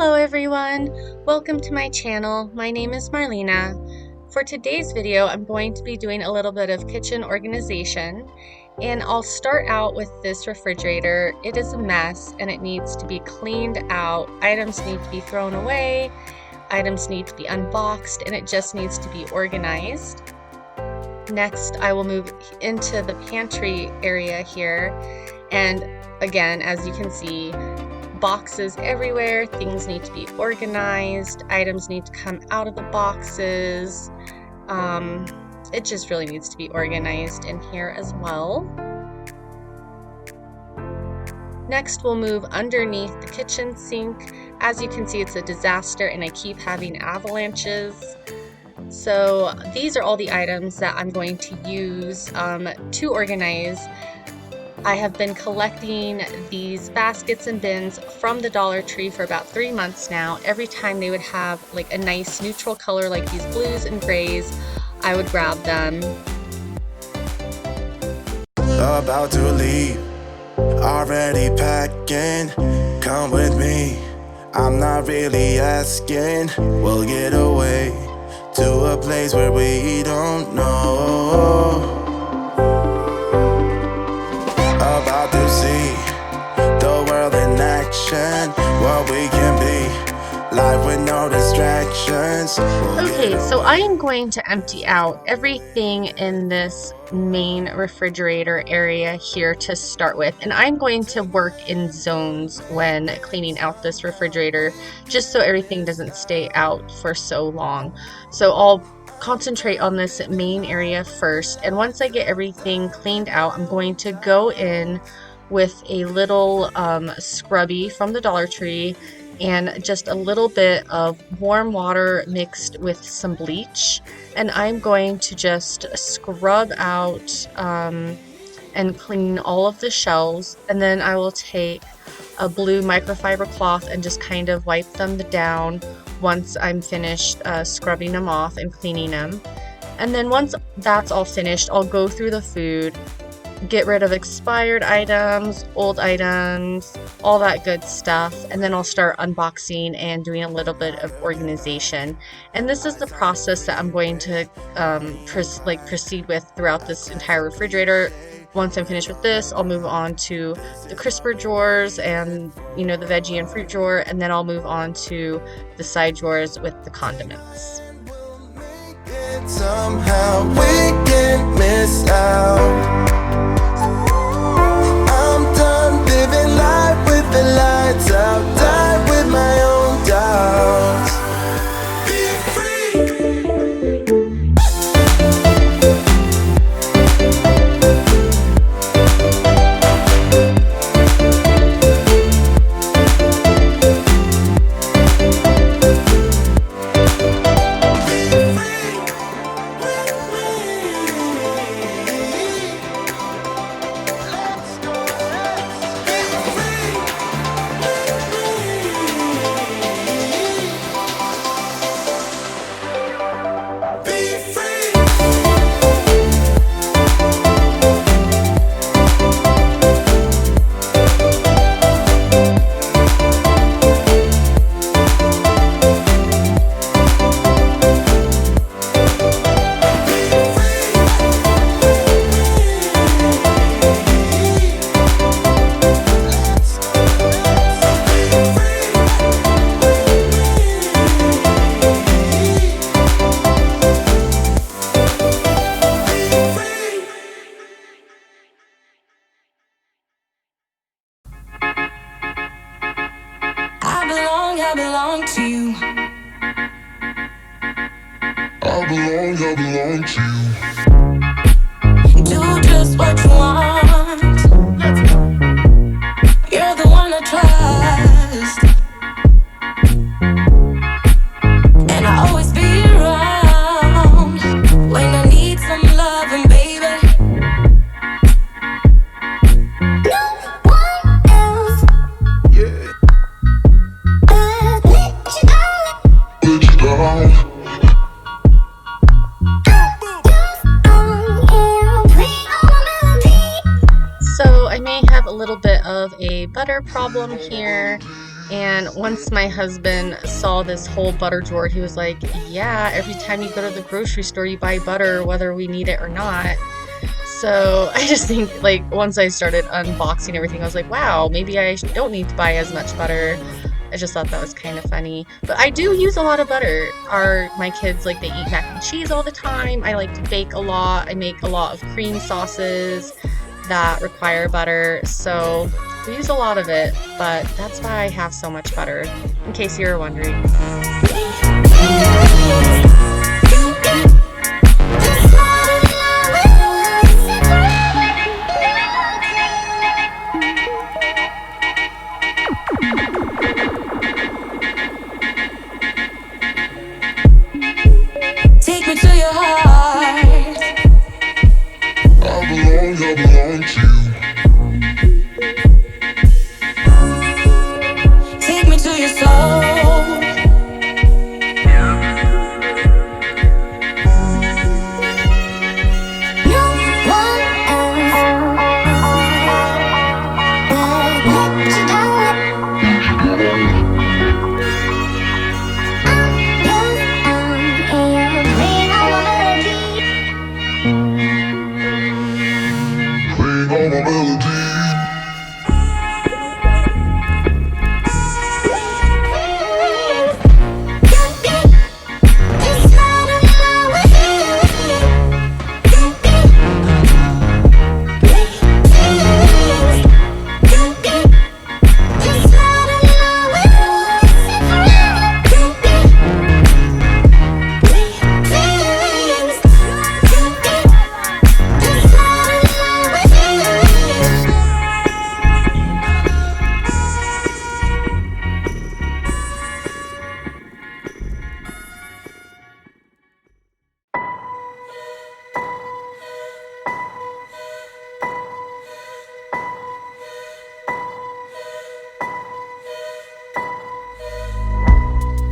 Hello everyone! Welcome to my channel. My name is Marlena. For today's video, I'm going to be doing a little bit of kitchen organization, and I'll start out with this refrigerator. It is a mess and it needs to be cleaned out. Items need to be thrown away, items need to be unboxed, and it just needs to be organized. Next, I will move into the pantry area here, and again, as you can see, boxes everywhere, things need to be organized, items need to come out of the boxes. It just really needs to be organized in here as well. Next, we'll move underneath the kitchen sink. As you can see, it's a disaster and I keep having avalanches. So these are all the items that I'm going to use to organize. I have been collecting these baskets and bins from the Dollar Tree for about 3 months now. Every time they would have like a nice neutral color like these blues and grays, I would grab them. About to leave, already packing, come with me, I'm not really asking, we'll get away to a place where we don't know. About to see the world in action, what we can be, life with no distractions. Okay, so I am going to empty out everything in this main refrigerator area here to start with, and I'm going to work in zones when cleaning out this refrigerator just so everything doesn't stay out for so long. So I'll concentrate on this main area first, and once I get everything cleaned out, I'm going to go in with a little scrubby from the Dollar Tree and just a little bit of warm water mixed with some bleach, and I'm going to just scrub out and clean all of the shelves, and then I will take a blue microfiber cloth and just kind of wipe them down once I'm finished scrubbing them off and cleaning them. And then once that's all finished, I'll go through the food, get rid of expired items, old items, all that good stuff, and then I'll start unboxing and doing a little bit of organization. And this is the process that I'm going to proceed with throughout this entire refrigerator. Once I'm finished with this, I'll move on to the crisper drawers and, you know, the veggie and fruit drawer, and then I'll move on to the side drawers with the condiments. Somehow we can't miss out. I'm done living life with the lights out, die with my own doubts. Be free. I belong to you. I belong to you. Do just what you want. You're the one I trust, and I always be around when I need some loving, baby. No one else. Yeah. Let you down. So I may have a little bit of a butter problem here. And once my husband saw this whole butter drawer, he was like, yeah, every time you go to the grocery store, you buy butter, whether we need it or not. So I just think, like, once I started unboxing everything, I was like, wow, maybe I don't need to buy as much butter. I just thought that was kind of funny. But I do use a lot of butter. My kids, like, they eat mac and cheese all the time. I like to bake a lot. I make a lot of cream sauces that require butter. So we use a lot of it, but that's why I have so much butter, in case you were wondering. Take me to your heart. I belong to you. Take me to your soul. No one else will let you down.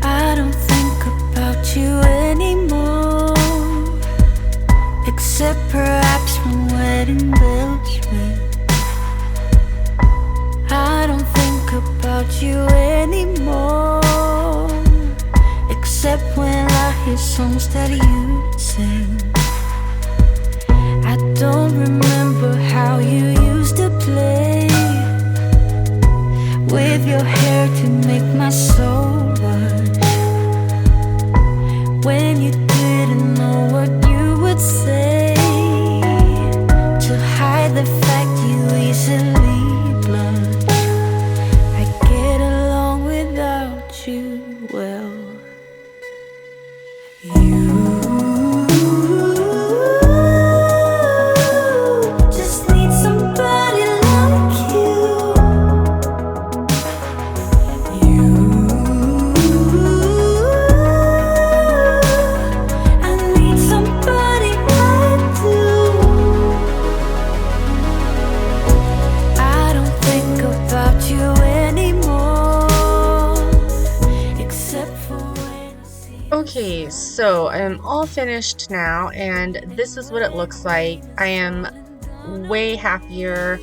I don't think about you anymore, except perhaps when wedding bells ring. I don't think about you anymore, except when I hear songs that you sing. I don't remember how you used to play with your hair to make my soul rush, when you didn't know what you would say to hide the fact you easily blush. I get along without you well. You just need somebody like you. I need somebody like you. I don't think about you anymore, except for when I see you. Okay, so I'm all finished now, and this is what it looks like. I am way happier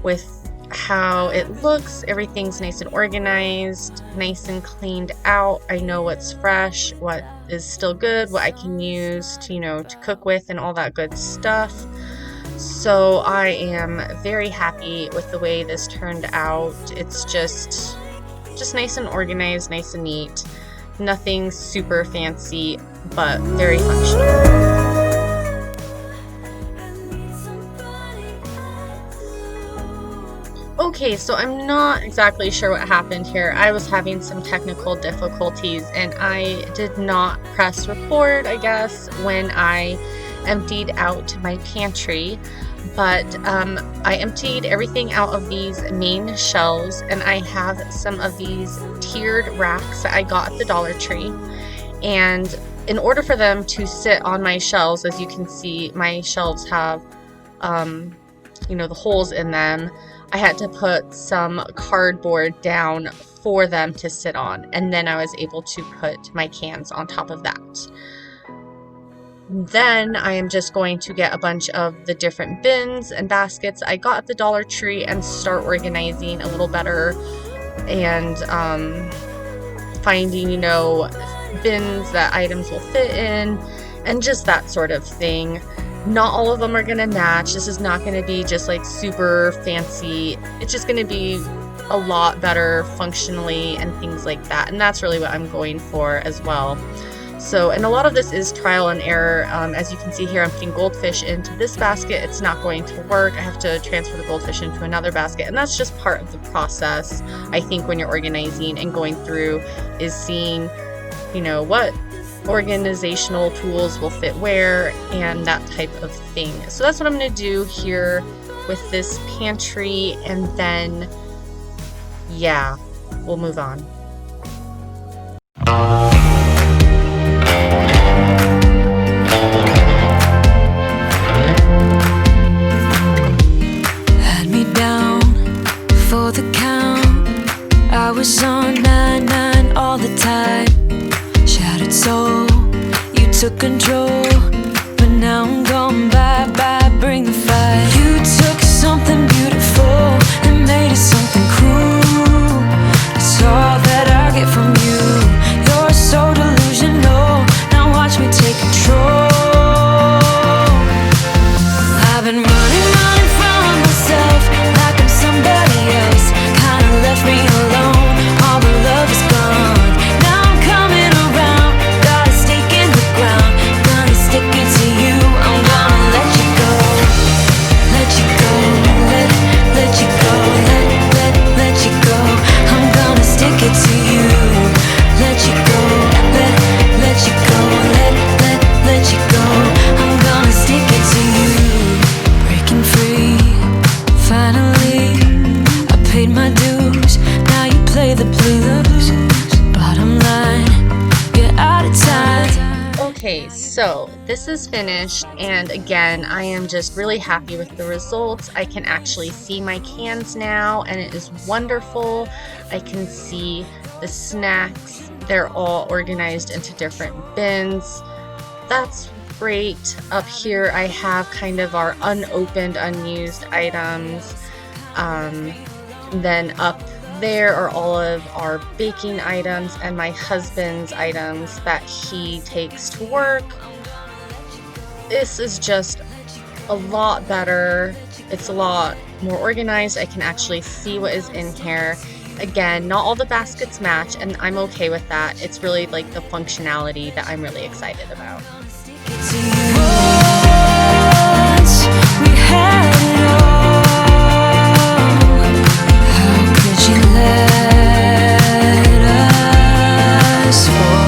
with how it looks. Everything's nice and organized, nice and cleaned out. I know what's fresh, what is still good, what I can use to, to cook with and all that good stuff. So I am very happy with the way this turned out. It's just nice and organized, nice and neat. Nothing super fancy, but very functional. Okay, so I'm not exactly sure what happened here. I was having some technical difficulties and I did not press record, I guess, when I emptied out my pantry. But I emptied everything out of these main shelves, and I have some of these tiered racks that I got at the Dollar Tree. And in order for them to sit on my shelves, as you can see, my shelves have, the holes in them. I had to put some cardboard down for them to sit on, and then I was able to put my cans on top of that. Then I am just going to get a bunch of the different bins and baskets I got at the Dollar Tree and start organizing a little better and finding, bins that items will fit in, and just that sort of thing. Not all of them are going to match. This is not going to be just like super fancy. It's just going to be a lot better functionally and things like that. And that's really what I'm going for as well. So, and a lot of this is trial and error. As you can see here, I'm putting goldfish into this basket. It's not going to work. I have to transfer the goldfish into another basket. And that's just part of the process, I think, when you're organizing and going through, is seeing, what organizational tools will fit where and that type of thing. So that's what I'm going to do here with this pantry, and then yeah, we'll move on. Had me down for the count. I was on 9-9 all the time. Shattered soul, you took control, but now I'm gone, bye-bye, bring the fire. You took something beautiful and made it something cruel. That's all that I get from you. You're so delusional, now watch me take control. I've been running from myself like I'm somebody else. Kinda left me alone, all the love is gone. Now I'm coming around, got a stake in the ground. Gonna stick it to you, I'm gonna let you go. Let you go, let you go, let you go. I'm gonna stick it to you. Let you go, let you go, let you go. I'm gonna stick it to you. Breaking free, finally, I paid my dues. Now you play the blues. Bottom line, you're out of time. Okay, so this is finished, and again, I am just really happy with the results. I can actually see my cans now, and it is wonderful. I can see the snacks. They're all organized into different bins. That's great. Up here, I have kind of our unopened, unused items. Then up there are all of our baking items and my husband's items that he takes to work. This is just a lot better. It's a lot more organized. I can actually see what is in here. Again, not all the baskets match, and I'm okay with that. It's really like the functionality that I'm really excited about. Once we had it all, how could you let us fall?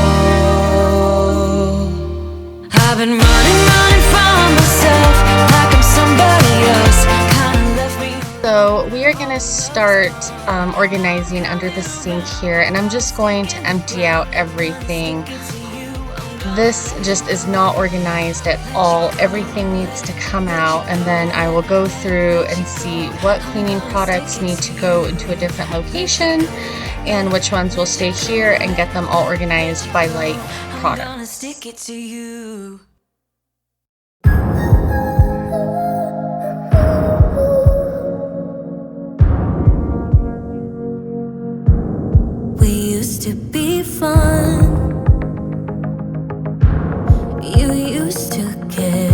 I've been running from myself like I'm somebody else. Kinda left me. So we are going to start organizing under the sink here, and I'm just going to empty out everything. This just is not organized at all. Everything needs to come out, and then I will go through and see what cleaning products need to go into a different location and which ones will stay here, and get them all organized by like I'm product. gonna stick it to you. We used to be fun. You used to care.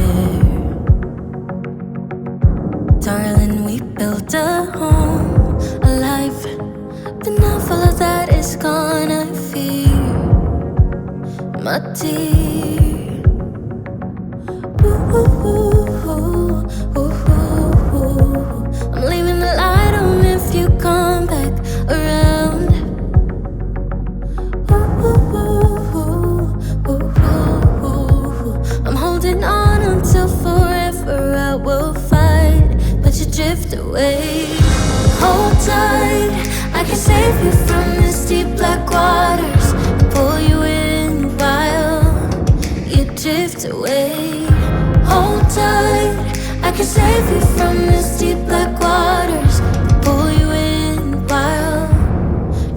Darling, we built a home, a life. But now all of that is gone, I fear. My dear. Ooh, ooh, ooh, ooh, ooh, ooh. I'm leaving the light on if you come back around. Ooh, ooh, ooh, ooh, ooh, ooh. I'm holding on until forever. I will fight, but you drift away. Hold tight, I can save you from this deep black waters. Pull you in while you drift away. Hold tight, I can save you from this deep black waters. Pull you in while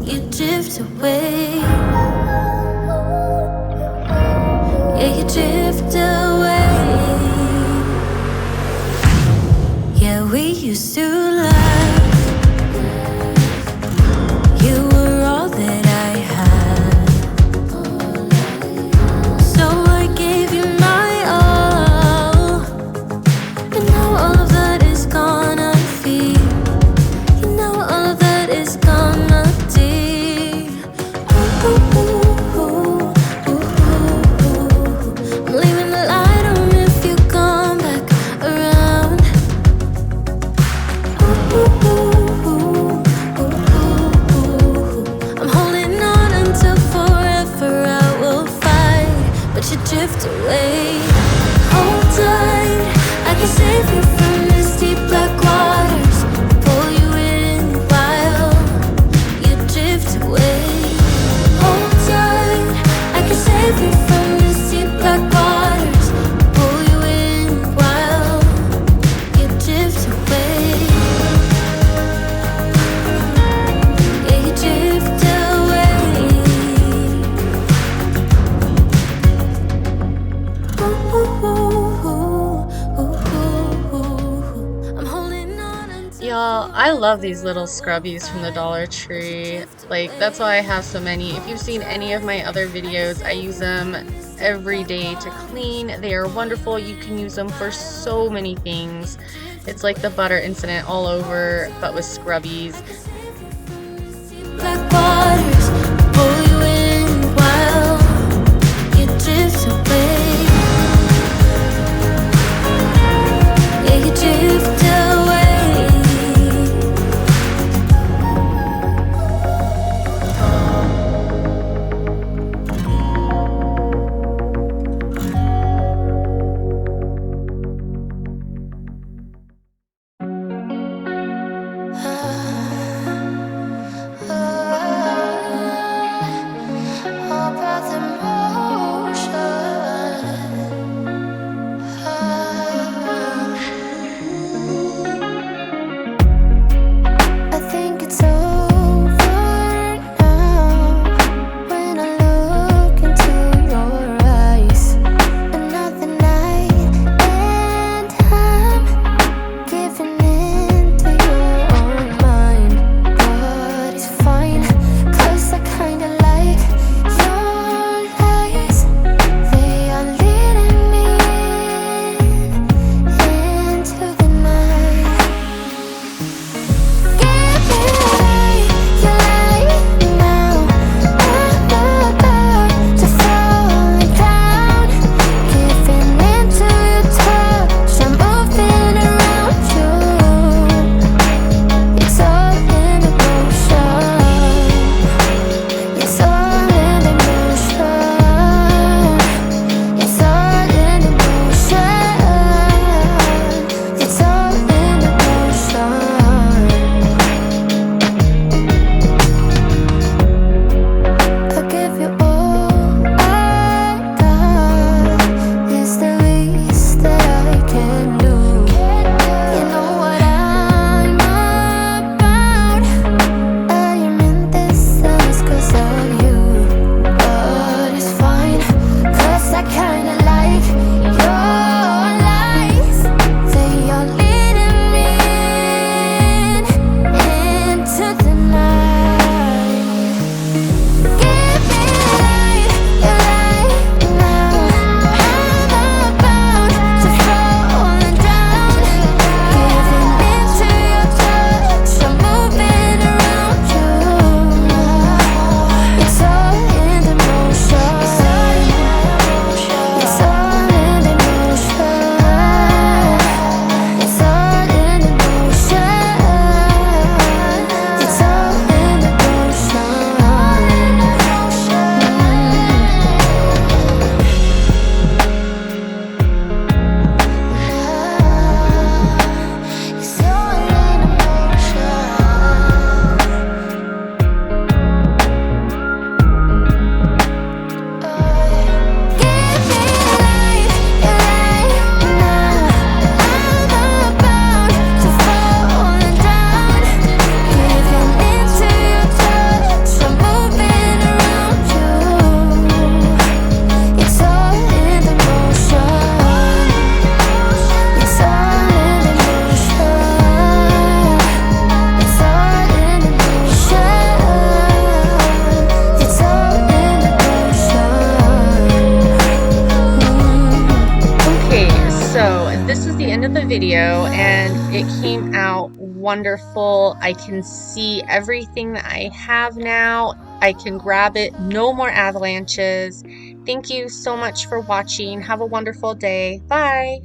you drift away. Yeah, you drift away. Yeah, we used to laugh. You I'm holding on until forever I will fight, but you drift away. Hold tight, I can save you from this deep black waters, pull you in while you drift away. Hold tight, I can save you from this deep black waters, pull you in while you drift away. Yeah, you drift away. I'm holding on until Y'all, I love these little scrubbies from the Dollar Tree. Like, that's why I have so many. If you've seen any of my other videos, I use them every day to clean. They are wonderful. You can use them for so many things. It's like the butter incident all over, but with scrubbies. black waters, pull you in while you drift away. Yeah, you drift away. About the I think it's over now when I look into your eyes. Another night and I'm giving in to your own mind. But it's fine, 'cause I kinda like your lies. They are leading me into the night. Give me your light now. I'm about to fall down, giving into your touch. I'm moving around you. It's all in emotion. It's all in emotion. It's all in emotion. It's all in emotion. I'll give you all I got. It's the least that I can do. You know what I'm about. I am in this sense 'cause of you. But it's fine, 'cause I kinda like your lies. They are leading me into the night. Give me your light now. I'm about to fall down, giving into your touch. I'm moving around you. It's all in emotion. It's all in emotion. It's all in emotion. It's all in emotion. It's all in emotion. Give me your light now. I'm about to fall down, giving into your touch. I'm moving around you. It's all in emotion. It's all in emotion. It's all in emotion. It's all in emotion. Okay, so this is the end of the video and it came out wonderful. I can see everything that I have now. I can grab it. No more avalanches. Thank you so much for watching. Have a wonderful day. Bye.